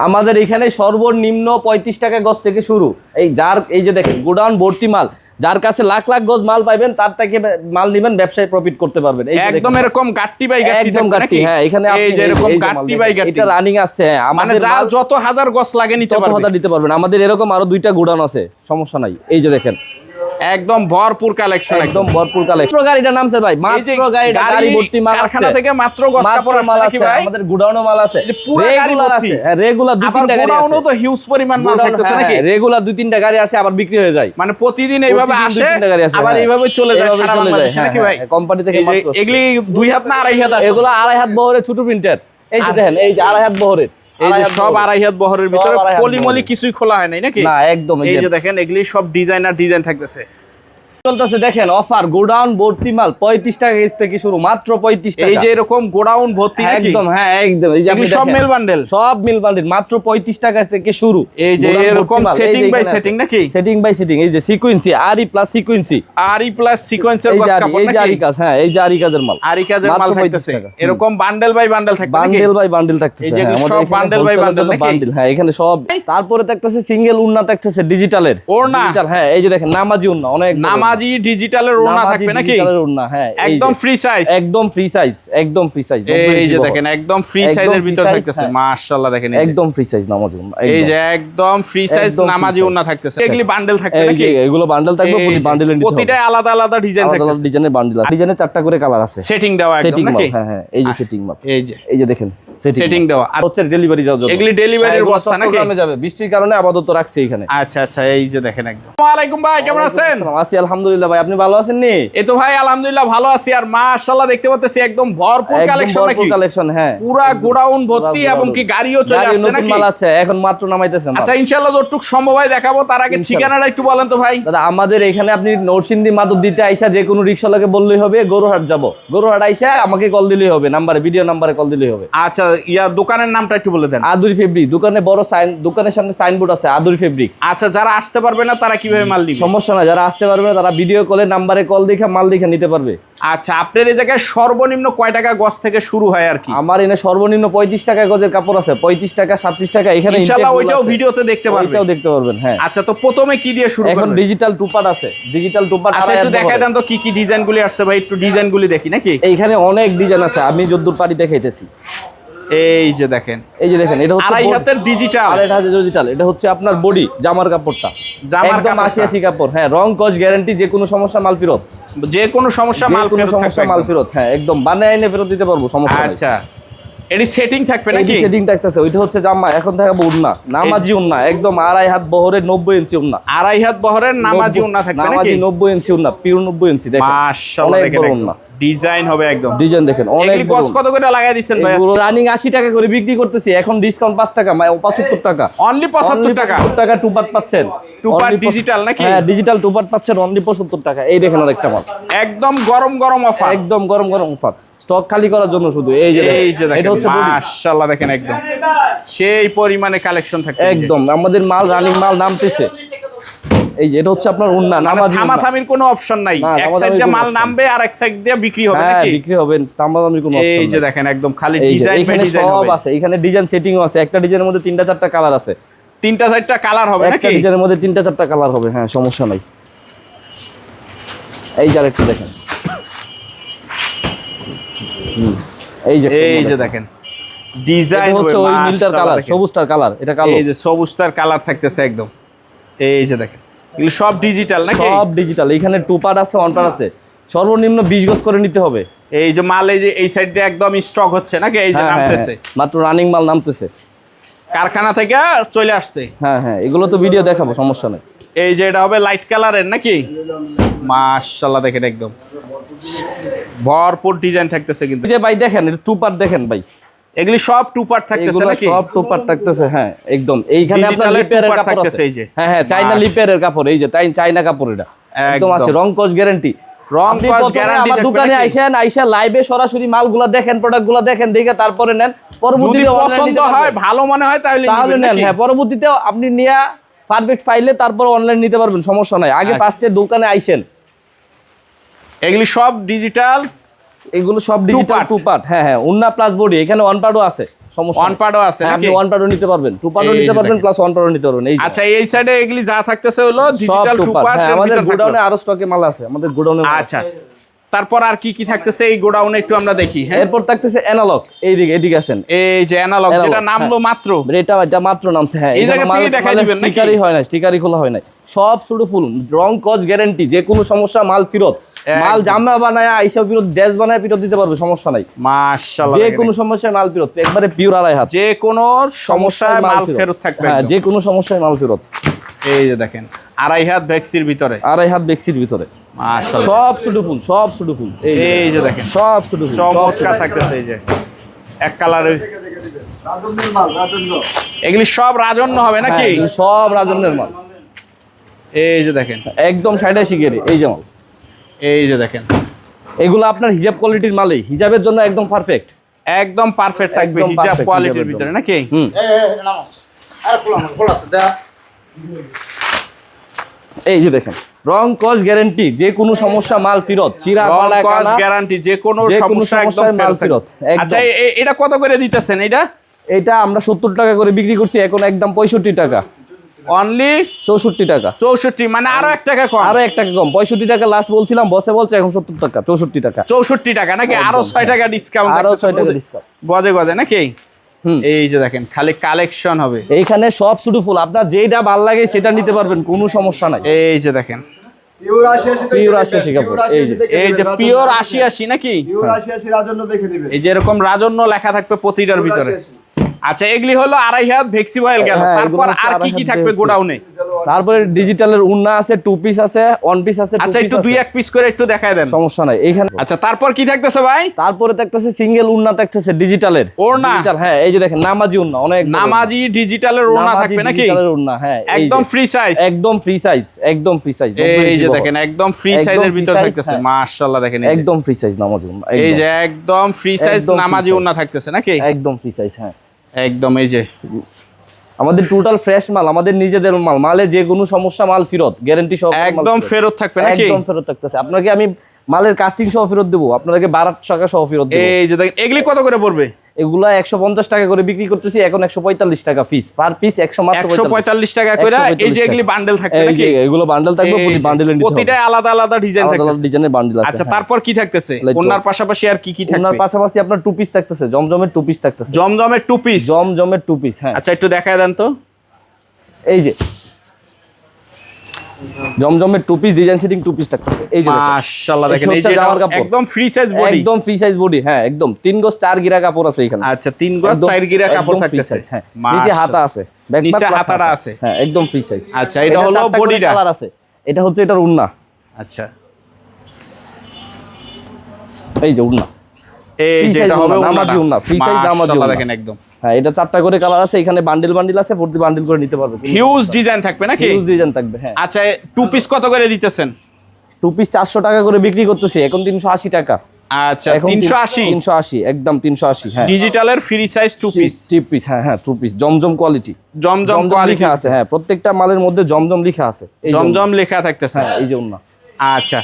আমাদের এখানে সর্বনিম্ন 35 টাকা গজ থেকে শুরু। এই যে দেখেন গোডাউন ভর্তি মাল, যার কাছে লাখ লাখ গজ মাল পাইবেন তার থেকে মাল নেবেন, ব্যবসায় প্রফিট করতে পারবেন। একদম এরকম গাট্টি বাই গাট্টি, একদম গাট্টি। হ্যাঁ, এখানে এই যে এরকম গাট্টি বাই গাট্টি এটা রানিং আছে। হ্যাঁ, মানে যা যত হাজার গজ লাগে নিতে পারবেন। আমাদের এরকম আরো 2টা গোডাউন আছে, সমস্যা নাই। এই যে দেখেন একদম ভরপুর কালেকশন, একদম ভরপুর কালেকশন। গাড়িটা নামছে ভাই, মাত্র গাড়ি ভর্তি মাল আছে, কারখানা থেকে মাত্র গজ কাপড় মাল আছে ভাই। আমাদের গোডাউনও মাল আছে, পুরো রেগুলার আছে। হ্যাঁ, রেগুলার 2-3টা গাড়ি আছে। গোডাউনও তো হিউজ পরিমাণ মাল থাকতেছে নাকি? রেগুলার 2-3টা গাড়ি আসে, আবার বিক্রি হয়ে যায়। মানে প্রতিদিন এইভাবে আসে আবার এইভাবে চলে যায় সারা বাংলাদেশে নাকি ভাই? কোম্পানি থেকে এগুলি 2 হাত না 2.5 হাত আসে? এগুলো 2.5 হাত বহরের ছোট প্রিন্টার। এই যে দেখেন, এই যে 2.5 হাত বহরের, এই যে সব 2.5 হাত বহরের ভিতরে পলিমলি কিছুই খোলা হয় নাই নাকি? না, একদম। এই যে দেখেন এগুলি সব ডিজাইন থাকতেছে। চলতেছে দেখেন অফার, গোডাউন ভর্তি মাল 35 টাকা থেকে শুরু, মাত্র 35 টাকা। এই যে এরকম গোডাউন ভর্তি নাকি? একদম, হ্যাঁ একদম। এই যে আপনি সব মিল বান্ডেল, সব মিল বান্ডেল মাত্র 35 টাকা থেকে শুরু। এই যে এরকম সেটিং বাই সেটিং নাকি? Setting by setting. এই যে সিকোয়েন্সি, আরি প্লাস সিকোয়েন্সি, আরি প্লাস সিকোয়েন্সের গস কাপড় নাকি? এই যে আরি কাজ, হ্যাঁ এই যে আরি কাজের মাল, আরি কাজের মাল থাকতেছে। এরকম বান্ডেল বাই বান্ডেল থাকবে নাকি? বান্ডেল বাই বান্ডেল থাকতেছে। এই যে সব বান্ডেল বাই বান্ডেল নাকি? বান্ডেল, হ্যাঁ এখানে সব। তারপরে থাকতেছে সিঙ্গেল উন্না থাকতেছে ডিজিটালের। ডিজিটাল, হ্যাঁ এই যে দেখেন নামাজি উন্না, অনেক নামাজি ডিজিটাল ওড়না থাকবে নাকি? হ্যাঁ, একদম ফ্রি সাইজ, একদম ফ্রি সাইজ, একদম ফ্রি সাইজ। এই যে দেখেন একদম ফ্রি সাইজের ভিতর থাকতেছে, মাশাআল্লাহ দেখেন একদম ফ্রি সাইজ নামাজি ওড়না। এই যে একদম ফ্রি সাইজ নামাজি ওড়না থাকতেছে। এগুলি বান্ডেল থাকবে নাকি? এগুলো বান্ডেল থাকবে, প্রতি বান্ডেলে নিতে হবে। প্রতিটাই আলাদা আলাদা ডিজাইন থাকবে, আলাদা ডিজাইনের বান্ডেল আছে। ডিজাইনে 4টা করে কালার আছে, সেটিং দেওয়া একদম নাকি? হ্যাঁ হ্যাঁ, এই যে সেটিং মাপ, এই যে দেখেন সেটিং দেওয়া। আর হচ্ছে ডেলিভারি যাওয়ার জন্য। এগুলি ডেলিভারির বস্তা নাকি? গ্রামে যাবে, বৃষ্টির কারণে আপাতত রাখছি এখানে। আচ্ছা আচ্ছা, এই যে দেখেন একদম। আসসালামু আলাইকুম ভাই, কেমন আছেন? আছি আলহামদুলিল্লাহ ভাই, আপনি ভালো আছেন নি? এই তো ভাই আলহামদুলিল্লাহ ভালো আছি। আর মাশাআল্লাহ দেখতে পাচ্ছি একদম ভরপুর কালেকশন নাকি? কালেকশন, হ্যাঁ পুরা গোডাউন ভর্তি, এবং কি গাড়িও চলে আসছে নাকি? মাল আছে, এখন মাত্র নামাইতেছেন। আচ্ছা ইনশাআল্লাহ যতটুকু সম্ভব হয় দেখাবো। তার আগে ঠিকানাটা একটু বলেন তো ভাই। দাদা আমাদের এখানে আপনি নরসিংদী মাধবদীতে আইসা যে কোনো রিকশাওয়ালাকে বললেই হবে গরুহাট যাব। গরুহাট আইসা আমাকে কল দিলেই হবে, নাম্বারে, ভিডিও নাম্বারে কল দিলেই হবে। আচ্ছা দোকানের নামটা একটু বলে দেন। আদুরি ফেব্রিক, দোকানে বড় দোকানের সামনে সাইনবোর্ড আছে আদুরি ফেব্রিক্স। আচ্ছা যারা আসতে পারবে না তারা কিভাবে মাল দিবে? সমস্যা না, যারা আসতে পারবে না তারা ভিডিও কলে নাম্বারে কল দেখে মাল দেখে নিতে পারবে। আচ্ছা আপনার এই জায়গায় সর্বনিম্ন কয় টাকা গজ থেকে শুরু হয় আর কি? আমার এনে সর্বনিম্ন 35 টাকা গজের কাপড় আছে, 35 টাকা 37 টাকা। এখানে ইনশাআল্লাহ ওইটাও ভিডিওতে দেখতে পারবেন, ওইটাও দেখতে পারবেন। হ্যাঁ আচ্ছা তো প্রথমে কি দিয়ে শুরু করব? এখন ডিজিটাল টুপাট আছে, ডিজিটাল টুপাট। আচ্ছা একটু দেখাই দেন তো কি কি ডিজাইনগুলি আসছে ভাই, একটু ডিজাইনগুলি দেখি নাকি? এইখানে অনেক ডিজাইন আছে, আমি যদ্দূর পারি দেখাইতেছি। এই যে দেখেন, এটা হচ্ছে 2.5 হাতের ডিজিটাল। 2.5 হাতের ডিজিটাল, এটা হচ্ছে আপনার বডি জামার কাপড়টা, একদম 80 কাপড়। হ্যাঁ, রং কস গ্যারান্টি, যে কোনো সমস্যা মাল ফেরত, যে কোনো সমস্যা মাল ফেরত। হ্যাঁ একদম বানায় এনে ফেরত দিতে পারবো, সমস্যা নাই। আচ্ছা এডি সেটিং থাকবে নাকি? সেটিং থাকতেছে। ওইটা হচ্ছে জামা, এখন দেখাবো উন্না, নামাজি উন্না, একদম 2.5 হাত বহরের 90 ইঞ্চি উন্না। 2.5 হাত বহরের নামাজি উন্না থাকবে নাকি? নামাজি 90 ইঞ্চি উন্না, পিওর 90 ইঞ্চি। দেখেন মাশাআল্লাহ দেখেন উন্না ডিজাইন হবে একদম। ডিজাইন দেখেন অনেক। এগুলি কত কত করে লাগাই দিবেন ভাই? রানিং 80 টাকা করে বিক্রি করতেছি, এখন ডিসকাউন্ট 5 টাকা, 75 টাকা। অনলি 75 টাকা। 75 টাকা টুপাট পাচ্ছেন। টুপাট ডিজিটাল নাকি? হ্যাঁ ডিজিটাল টুপাট পাচ্ছেন অনলি 75 টাকা। এই দেখেন আরেকটা মাল, একদম গরম গরম অফার, একদম গরম গরম অফার, স্টক খালি করার জন্য শুধু। এই যে এটা হচ্ছে মাশাআল্লাহ দেখেন একদম সেই পরিমাণে কালেকশন থাকে একদম। আমাদের মাল রানিং মাল নামতেছে। এই যে এটা হচ্ছে আপনার উন্না, নামাজি উন্না, থামাথামির কোনো অপশন নাই। এক সাইড দিয়ে মাল নামবে আর এক সাইড দিয়ে বিক্রি হবে নাকি? হ্যাঁ বিক্রি হবে, থামাথামির কোনো অপশন নাই। এই যে দেখেন একদম খালি ডিজাইন বাই ডিজাইন সব আছে। এখানে ডিজাইন সেটিংও আছে, একটা ডিজাইনের মধ্যে 3টা 4টা কালার আছে। 3টা 4টা কালার হবে নাকি? একটা ডিজাইনের মধ্যে 3টা 4টা কালার হবে, হ্যাঁ সমস্যা নাই। এই যে আরেকটা দেখেন, এই যে দেখেন ডিজাইন হচ্ছে ওই নীলটার কালার, সবুজটার কালার, এটা কালো। এই যে সবুজটার কালার থাকতেছে একদম। এই যে দেখেন এগুলো সব ডিজিটাল নাকি? সব ডিজিটাল। এখানে টু পার্ট আছে, ওয়ান পার্ট আছে, সর্বনিম্ন 20 গজ করে নিতে হবে। এই যে মাল এই যে এই সাইড দিয়ে একদম স্টক হচ্ছে নাকি? এই যে নামতেছে, মাত্র রানিং মাল নামতেছে, কারখানা থেকে চলে আসছে। হ্যাঁ হ্যাঁ, এগুলো তো ভিডিও দেখাবো, সমস্যা নেই। এই যে এটা হবে লাইট কালারের নাকি? মাশাআল্লাহ দেখেন একদম ভরপুর ডিজাইন থাকতেছে কিন্তু। যে ভাই দেখেন এটা টু পার্ট দেখেন ভাই, এগুলি সব টু পার্ট থাকতেছে নাকি? সব টু পার্ট থাকতেছে। হ্যাঁ একদম। এইখানে আপনার লিপেয়ারের কাপড় আছে, এই যে হ্যাঁ হ্যাঁ চাইনা লিপেয়ারের কাপড়, এই যে চাইনা কাপড়, এটা একদম আছে, রং কস গ্যারান্টি। রং কস গ্যারান্টি আমার দোকানে আইসা লাইভে সরাসরি মালগুলো দেখেন, প্রোডাক্টগুলো দেখেন, দেখে তারপরে নেন। পরবর্তীতে পছন্দ হয়, ভালো মনে হয় তাহলে নেন। হ্যাঁ পরবর্তীতে আপনি নিয়ে পারফেক্ট ফাইলে তারপর অনলাইন নিতে পারবেন, সমস্যা নাই। আগে ফার্স্টে দোকানে আইসেন। এগুলি সব ডিজিটাল, এগুলো সব ডিজিটাল টু পার্ট। হ্যাঁ হ্যাঁ, উন্না প্লাস বডি, এখানে ওয়ান পার্টও আছে। সমস্যা ওয়ান পার্টও আছে আপনি নাকি? ওয়ান পার্টও নিতে পারবেন, টু পার্টও এই নিতে যে পারবেন, দেখেন। প্লাস ওয়ান পার্টও নিতে পারবেন। এই যে আচ্ছা এই সাইডে এগুলি যা থাকতেছে হলো সব digital two two part. Part. হ্যাঁ, আমাদের গোডাউনে আরো স্টকে মাল আছে, আমাদের গোডাউনে। আচ্ছা তারপর আর কি কি থাকতেছে এই গোডাউনে একটু আমরা দেখি। হ্যাঁ এরপর থাকতেছে অ্যানালগ, এইদিকে এদিকে আছেন। এই যে অ্যানালগ Analog, যেটা নামলো হ্যাঁ। মাত্র, এটা মাত্র নামছে। হ্যাঁ, এই জায়গা থেকে দেখাই দিবেন নাকি? স্টিকারই হয় না, স্টিকারই খোলা হয় না, সব শুধু ফুল রং কস গ্যারান্টি, যে কোনো সমস্যা মাল ফেরত, মাল জামা বানায় আইসা ফেরত, ড্রেস বানায় ফেরত দিতে পারবে, সমস্যা নাই। মাশাআল্লাহ যে কোনো সমস্যায় মাল ফেরত, একবারে পিওর আড়াই হাত, যে কোনো সমস্যায় মাল ফেরত থাকবে। হ্যাঁ, যে কোনো সমস্যায় মাল ফেরত। এই যে দেখেন আড়াই হাত ভ্যাক্সির ভিতরে, আড়াই হাত বেক্সির ভিতরে, মাশাআল্লাহ সব শুধু ফুল, সব শুধু ফুল। এই যে দেখেন সব শুধু ফুল, চমৎকার থাকতেছে। এই যে এক কালারের এগুলি সব রাজন্য হবে নাকি? হ্যাঁ, সব রাজন্যের মাল। এই যে দেখেন একদম সাইডে শিখেরি, এই যে মাল। এই যে দেখেন এগুলো আপনার হিজাব কোয়ালিটির মালই, হিজাবের জন্য একদম পারফেক্ট, একদম পারফেক্ট থাকবে একদম হিজাব perfect কোয়ালিটির হিজাবের ভিতরে জন্য। নাকি? হুম। এই যে দেখেন রং কস গ্যারান্টি, যে কোনো সমস্যা মাল ফেরত, চিরা ফাটা কানা, গ্যারান্টি যে কোনো যে কোনো সমস্যা একদম সমস্যায় মাল ফেরত। ফেরত, আচ্ছা একদম। এটা কত করে দিতেছেন এটা? এটা আমরা 70 টাকা করে বিক্রি করছি, এখন একদম 65 টাকা, অনলি 64 টাকা, 64, মানে আরো 1 টাকা কম। আরো 1 টাকা কম, 65 টাকা লাস্ট বলছিলাম, বসে বলছে এখন 70 টাকা, 64 টাকা, 64 টাকা নাকি? আরো 6 টাকা ডিসকাউন্ট, আরো 6 টাকা ডিসকাউন্ট। গজে গজে নাকি? হুম। এই যে দেখেন খালি কালেকশন হবে। এইখানে সব শুধু ফুল, আপনার যেটা ভালো লাগে সেটা নিতে পারবেন, কোনো সমস্যা নাই। এই যে দেখেন পিওর 80 কাপড়, এই যে এই যে পিওর 80 নাকি? এই যে এরকম রাজন্য লেখা থাকবে প্রতিটার ভিতরে। আচ্ছা এগুলি হলো আড়াই হাত ভেক্সি বয়েল গেল, হ্যাঁ, তারপর এগুলো হচ্ছে আর কি আড়াই কি হাত থাকবে ভেক্সি। গোডাউনে? তারপরে ডিজিটালের উন্না আছে, টু পিস আছে, ওয়ান পিস আছে, আচ্ছা একটু দুই এক পিস করে একটু দেখায় দেন। সমস্যা নাই এইখানে। আচ্ছা তারপর কি থাকতেছে ভাই? তারপরে থাকতেছে সিঙ্গেল উন্না, থাকতেছে ডিজিটালের ওড়না? ডিজিটাল, হ্যাঁ, এই যে দেখেন নামাজি উন্না, অনেক বড় নামাজি ডিজিটালের ওড়না নামাজি থাকবে নাকি? ডিজিটালের উন্না, হ্যাঁ, এই একদম যে, ফ্রি সাইজ, একদম ফ্রি সাইজ, একদম ফ্রি সাইজ। এই যে দেখেন একদম ফ্রি একদম সাইজের free ভিতর size, থাকতেছে। হ্যাঁ। মাশাআল্লাহ দেখেন এই যে। একদম ফ্রি সাইজ নামাজি উন্না, এই একদম, যে একদম ফ্রি সাইজ একদম free নামাজি size। ওড়না থাকতেছে নাকি? একদম ফ্রি সাইজ, হ্যাঁ। একদম এই যে আমাদের টোটাল ফ্রেশ মাল, আমাদের নিজেদের মাল, মালে যে কোনো সমস্যা মাল ফেরত, গ্যারান্টি সহ একদম ফেরত থাকবে নাকি? একদম ফেরত থাকতেছে। আপনাকে আমি মালের কাস্টিং সহ ফেরত দেবো, আপনাকে 12 টাকা সহ ফেরত দেবো। এই যে দেখেন এগুলি কত করে পড়বে? এগুলা 150 টাকা করে বিক্রি করতেছি, এখন 145 টাকা পিস, পার পিস 100 মাত্র 145 টাকা করে। এই যে এগুলি বান্ডেল থাকবে এই নাকি? যে এগুলো বান্ডেল থাকবে, প্রতি বান্ডেলে নিতে হবে, প্রতিটাই আলাদা আলাদা ডিজাইন আলাদা আলাদা থাকবে। ডিজাইনের বান্ডেল আছে। আচ্ছা হ্যাঁ। তারপর কি থাকতেছে? Light ওনার box। পাশাপাশি আর কি কি ওনার থাকবে? পাশাপাশি আপনার টু পিস থাকতেছে, জমজমের টু পিস থাকতেছে, জমজমের টু পিস। জমজমের টু পিস, হ্যাঁ। আচ্ছা একটু দেখায় দেন তো। এই যে জমজমের two piece, design setting two piece থাকতেছে, এই যে দেখেন। মাশাআল্লাহ দেখেন এটা এই যে হচ্ছে এটা জামার কাপড়। একদম ফ্রি সাইজ বডি, একদম ফ্রি সাইজ বডি, হ্যাঁ, একদম 3 গজ 4 গিরা কাপড় আছে এখানে। আচ্ছা 3 গজ একদম- 4 গিরা কাপড় একদম free থাকতেছে। size, হ্যাঁ। নিচে হাতা আছে, back নিচে part plus হাতাটা হাতা। আছে। হ্যাঁ, একদম ফ্রি সাইজ। আচ্ছা এটা হলো বডিটা। কালার আছে, এটা হচ্ছে এটার উন্না, আচ্ছা এই যে উন্না, এই Free যে size এটা হবে ওড়না, নামাজি ওড়না, free size নামাজি মাশাআল্লাহ ওড়না। দেখেন একদম হ্যাঁ, এটা 4টা করে কালার আছে, এখানে বান্ডিল বান্ডিল আছে, প্রতি বান্ডিল করে নিতে পারবে, হিউজ ডিজাইন থাকবে নাকি? হিউজ ডিজাইন থাকবে, হ্যাঁ। আচ্ছা টু পিস কত করে দিতেছেন? টু পিস 400 টাকা করে বিক্রি করতেছি, এখন 380 টাকা। আচ্ছা এখন 380 380, একদম 380, হ্যাঁ। ডিজিটালের free size two piece, two piece, হ্যাঁ হ্যাঁ, টু পিস, জমজম কোয়ালিটি, জমজম জমজম কোয়ালিটি লেখা আছে, হ্যাঁ, প্রত্যেকটা মালের মধ্যে জমজম লেখা আছে, এই যে জমজম লেখা থাকতেছে। হ্যাঁ, এই যে উন্না, আচ্ছা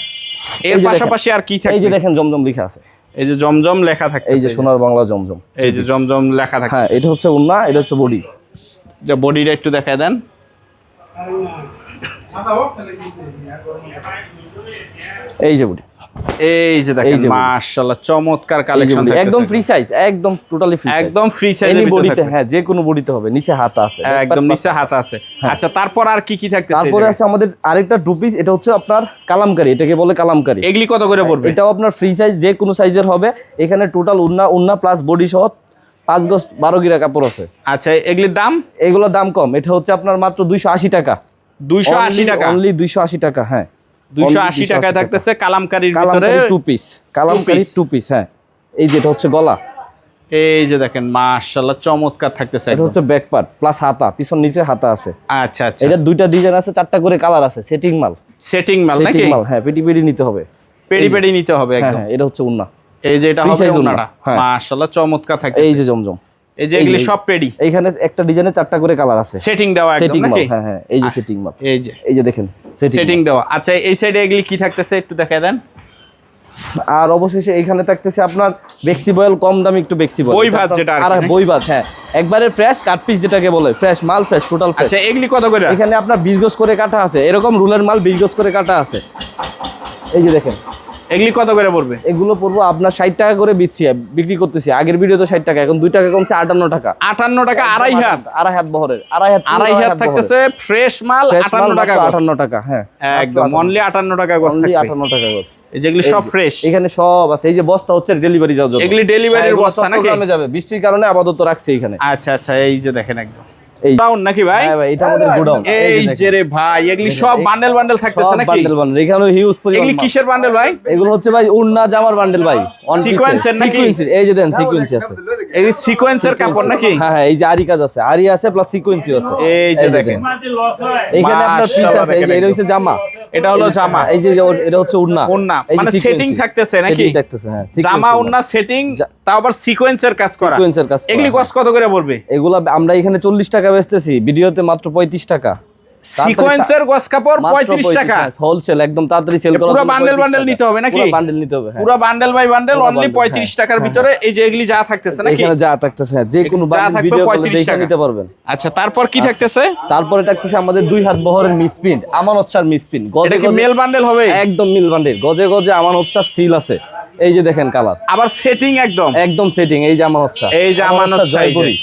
এই এর যে দেখেন। পাশাপাশি আর কি এই থাকবে? যে দেখেন জমজম লেখা আছে, এই যে জমজম লেখা থাকতেছে, এই যে সোনার বাংলা জমজম, এই যে জমজম লেখা হ্যাঁ, থাকতেছে। এটা হচ্ছে উন্না, এটা হচ্ছে বডি, যে বডিটা একটু দেখায় দেন। এই যে বডি, এই যে দেখেন এই যে body। মাশাআল্লাহ চমৎকার এই যে কালেকশন body, থাকতেছে। একদম ফ্রি সাইজ, একদম টোটালি ফ্রি সাইজ, একদম ফ্রি এনি সাইজের বডিতে, ভিতরে হ্যাঁ, যে কোনো বডিতে হবে, নিচে হাতা আছে, একদম নিচে হাত আছে। আচ্ছা তারপর আর কি কি থাকতেছে? তারপরে আছে আমাদের আরেকটা টু পিস, এটা হচ্ছে আপনার কালামকারী, এটাকে বলে কালামকারী। এগুলি কত করে পড়বে? এটাও আপনার ফ্রি সাইজ, যে কোনো সাইজের হবে, এখানে টোটাল উন্না প্লাস বডি সহ 5 গজ 12 গিরা কাপড় আছে। আচ্ছা এগুলির দাম? এগুলোর দাম কম, এটা হচ্ছে আপনার মাত্র 280 টাকা, 280 টাকা, অনলি 280 টাকা, হ্যাঁ, 280 টাকায় থাকতেছে কালামকারীর ভিতরে kalamkari two piece, kalamkari two piece, হ্যাঁ। এই যেটা হচ্ছে গলা, এই যে দেখেন মাশাআল্লাহ চমৎকার থাকতেছে এটা একদম। হচ্ছে ব্যাক পার্ট প্লাস হাতা, পিছন নিচে হাতা আছে। আচ্ছা আচ্ছা এটা দুইটা ডিজাইন আছে, 4টা করে কালার আছে, সেটিং মাল, সেটিং মাল নাকি? সেটিং মাল, হ্যাঁ, পেটি পেটি নিতে হবে, পেডি পেডি নিতে হবে হ্যাঁ একদম। হ্যাঁ, এটা হচ্ছে উন্না, এই যে এটা Free হবে size ওড়না, ওনাটা, হ্যাঁ। মাশাআল্লাহ চমৎকার এই থাকতেছে। যে জমজম, এই যে এই এগুলি যে- সব পেডি, এইখানে একটা ডিজাইনে 4টা করে কালার আছে, সেটিং দেওয়া একদম সেটিং মাল, নাকি? হ্যাঁ হ্যাঁ, এই যে সেটিং মাল, এই যে এই যে দেখেন সেটিং দেওয়া। আচ্ছা এই সাইডে এগুলি কি থাকতেছে একটু দেখায় দেন। আর অবশেষে এখানে থাকতেছে আপনার বেক্সি বয়েল, কম দামি একটু বেক্সি বয়েল, বই ভাত যেটা আর কি, আর নাকি? বই ভাত, হ্যাঁ একবারে ফ্রেশ কাট পিস যেটাকে বলে, ফ্রেশ মাল, ফ্রেশ টোটাল ফ্রেশ। আচ্ছা এগুলি কত করে? এখানে আপনার 20 গজ করে কাটা আছে, এরকম রুলের মাল 20 গজ করে কাটা আছে। এই যে দেখেন এগুলি কত করে পড়বে? এগুলো পড়বো আপনার 60 টাকা করে বিক্রি করতেছি। আগের ভিডিও তো 60 টাকা, এখন 2 টাকা কমছে 58 টাকা। 58 টাকা আড়াই হাত, আড়াই হাত বহরের, আড়াই হাত থাকতেছে ফ্রেশ মাল 58 টাকা গজ। 58 টাকা, হ্যাঁ একদম অনলি 58 টাকা গজ অনলি থাকবে। 58 টাকা গজ। এই যেগুলি সব ফ্রেশ, এখানে সব আছে। এই যে বস্তা হচ্ছে ডেলিভারি যাওয়ার জন্য, এগুলি ডেলিভারির বস্তা নাকি? চট্টগ্রামে যাবে, বৃষ্টির কারণে আপাতত রাখছি এখানে। আচ্ছা আচ্ছা, এই যে দেখেন একদম এই গোডাউন নাকি ভাই? হ্যাঁ ভাই, এটা আমাদের গোডাউন। এই যে রে ভাই, এগুলি সব বান্ডেল বান্ডেল থাকতেছে নাকি? বান্ডেল বান্ডেল, এখানে হিউজ পরিমাণ এগুলি মাল। কিসের বান্ডেল ভাই? এগুলো হচ্ছে ভাই উন্না জামার বান্ডেল ভাই, Sequence-এর নাকি? সিকোয়েন্সের। এই যে দেন সিকোয়েন্স আছে, এই সিকোয়েন্সের কাপড় নাকি? হ্যাঁ হ্যাঁ, এই যে আরি কাজ আছে, আরি আছে প্লাস সিকোয়েন্সও আছে। এই যে দেখেন এখানে আপনার পিস মাশাআল্লাহ, আছে। এই যে দেখেন এটা হচ্ছে জামা, এটা হলো জামা, এই যে এটা হচ্ছে উন্না। ওন্না, এই যে মানে sequence, সেটিং থাকতেছে নাকি? setting থাকতেছে, হ্যাঁ জামা ওন্না সেটিং, তাও আবার সিকোয়েন্সের কাজ করা। সিকোয়েন্সের কাজ করা, এগুলি কত করে পড়বে? এগুলা আমরা এখানে 40 টাকা বেচতেছি, ভিডিওতে মাত্র 35 টাকা। সিকোয়েন্সের গস কাপড় 35 টাকা হোলসেল, একদম তাড়াতাড়ি সেল করা। পুরো বান্ডেল বান্ডেল নিতে হবে নাকি? পুরো বান্ডেল নিতে হবে, হ্যাঁ। পুরো বান্ডেল বাই বান্ডেল পুরো অনলি bundle, 35 টাকার ভিতরে এই যে এগুলি যা থাকতেছে নাকি? এখানে যা থাকতেছে, হ্যাঁ, যে কোনো যা বান্ডেল থাকবে ভিডিও কলে 35 দেখে টাকা। নিতে পারবেন। আচ্ছা তারপর কি থাকতেছে? তারপরে থাকতেছে আমাদের 2 হাত বহরের মিসপ্রিন্ট, আমানত শার মিসপ্রিন্ট। এটা কি মেল বান্ডেল হবে? একদম মিল বান্ডেল, গজে গজে আমানত শার সিল আছে। এই যে দেখেন কালার, আবার সেটিং একদম সেটিং। এই যে আমানত শাহ, এই যে আমানত শাহ, জয়পুরি,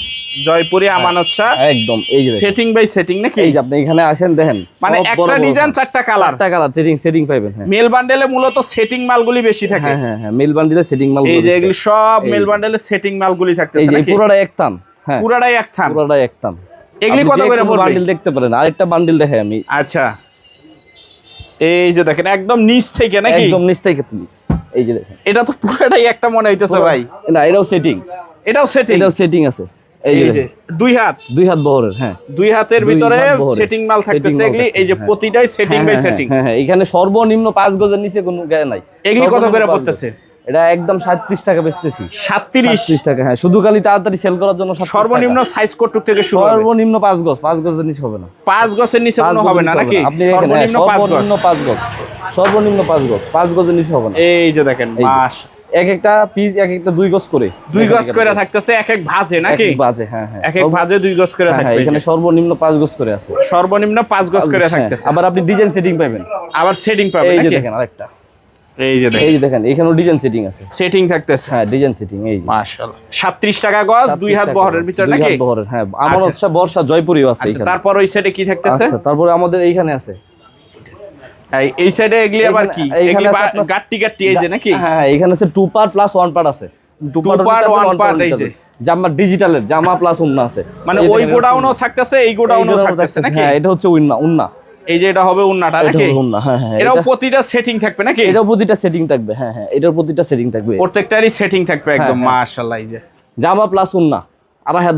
জয়পুরি আমানত শাহ, একদম। এই যে সেটিং বাই সেটিং নাকি? এই যে আপনি এখানে আসেন দেখেন, মানে সব বড় একটা বড় ডিজাইন 4টা কালার, 4টা কালার, সেটিং পাবেন, হ্যাঁ। মেল বান্ডেলে মূলত সেটিং মালগুলি বেশি থাকে। হ্যাঁ হ্যাঁ হ্যাঁ, মিল বান্ডেলে সেটিং মাল। এই যে এগুলি সব মেল বান্ডেলে সেটিং মালগুলি এই থাকতেছে যে নাকি? পুরোটা এক টান, হ্যাঁ পুরাটাই এক থান। পুরোটা এক টান। এগুলি কত করে পড়বে? বান্ডেল দেখতে পারেন, আরেকটা বান্ডেল দেখাই আমি। আচ্ছা এই যে দেখেন একদম নিচ থেকে নাকি? একদম নিচ থেকে তুলি। এই যে দেখেন, এটা তো পুরাটাই একটা মনে হইতেছে ভাই। না এটাও সেটিং, এটাও সেটিং, এটাও সেটিং আছে। এই এই যে যে 2 হাত, 2 হাত বহরের, হ্যাঁ 2 হাতের দুই ভিতরে হাত বহরে সেটিং মাল থাকতেছে setting মাল এগুলি। এই যে থাকতেছে, হ্যাঁ। প্রতিটাই সেটিং বাই সেটিং। হ্যাঁ হ্যাঁ, এখানে সর্বনিম্ন 5 গজের নিচে কোনো গায়ে নাই। এগুলি কত করে সর্বনিম্ন 5 গজ। পড়তেছে? এটা একদম 37 টাকা বেচতেছি। 37 টাকা, হ্যাঁ। শুধু খালি তাড়াতাড়ি সেল করার জন্য 37 সর্বনিম্ন টাকা। সাইজ কটুক থেকে শুরু হবে? সর্বনিম্ন 5 গজ, 5 গজের নিচে হবে না। 5 গজের নিচে কোনো হবে না নাকি? আপনি দেখেন, হ্যাঁ, সর্বনিম্ন 5 গজ। সর্বনিম্ন 5 গজ, সর্বনিম্ন 5 গজ, 5 গজের নিচে হবে না। এই যে দেখেন এই যে। মাস এক একটা পিস এক একটা 2 গজ করে, 2 গজ করে থাকতেছে এক এক ভাঁজে নাকি? এক বাজে, হ্যাঁ হ্যাঁ। এক এক ভাঁজে 2 গজ করে হ্যাঁ, হ্যাঁ, থাকবে। এখানে সর্বনিম্ন 5 গজ করে আছে। সর্বনিম্ন 5 গজ করে হ্যাঁ, থাকতেছে। আবার আপনি ডিজাইন সেটিং পাবেন। আবার সেটিং পাবে এই যে নাকি? দেখেন আরেকটা, এই যে এই দেখেন যে দেখেন, এখানেও ডিজাইন সেটিং আছে। সেটিং থাকতেছে। হ্যাঁ, ডিজাইন সেটিং। এই যে মাশাআল্লাহ 37 টাকা গজ, 2 হাত বহরের ভিতর 2 নাকি? হাত বহরের, হ্যাঁ। আমার হচ্ছে বর্ষা জয়পুরিও আছে আচ্ছা এখানে। তারপর ওই সাইডে কি থাকতেছে? আচ্ছা, তারপরে আমাদের এইখানে আছে। এই সাইডে এগুলি আবার কি? এইখানে এগুলি আছে আপনার- গাট্টি গাট্টি এই যে নাকি? হ্যাঁ, এখানে আছে 2 পার্ট প্লাস 1 পার্ট আছে। 2 Two part, one part এই যে। জামা ডিজিটালের জামা প্লাস উন্না আছে। মানে এই ওই দেখেন, গোডাউনও থাকতেছে, এই গোডাউনও থাকতেছে নাকি? হ্যাঁ, এটা হচ্ছে উন্না। এই যে এটা হবে উন্নাটা এটা নাকি? হলো উন্না, হ্যাঁ হ্যাঁ। এটাও প্রতিটা সেটিং থাকবে নাকি? এটাও প্রতিটা সেটিং থাকবে, হ্যাঁ হ্যাঁ, এটার প্রতিটা সেটিং থাকবে। প্রত্যেকটারই সেটিং থাকবে একদম। হ্যাঁ, হ্যাঁ। মাশাআল্লাহ এই যে জামা প্লাস উন্না, আড়াই হাত